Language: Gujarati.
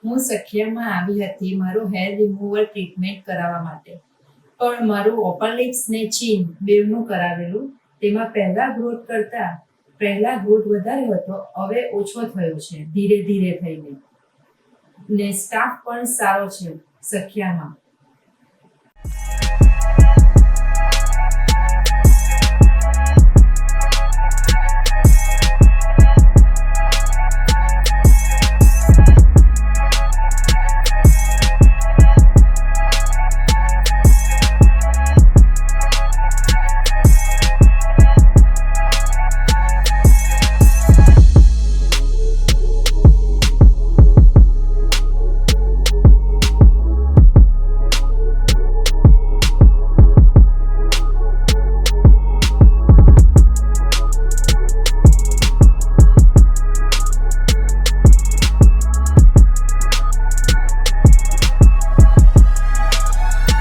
હું સખિયામાં આવી હતી મારું હેર રિમૂવર ટ્રીટમેન્ટ કરાવવા માટે, પણ મારું ઓપન લિપ્સ ને ચીન બેવનું કરાવેલું. તેમાં પહેલા ગ્રોથ વધારે હતો, હવે ઓછો થયો છે ધીરે ધીરે થઈને. ને સ્ટાફ પણ સારો છે સખિયામાં.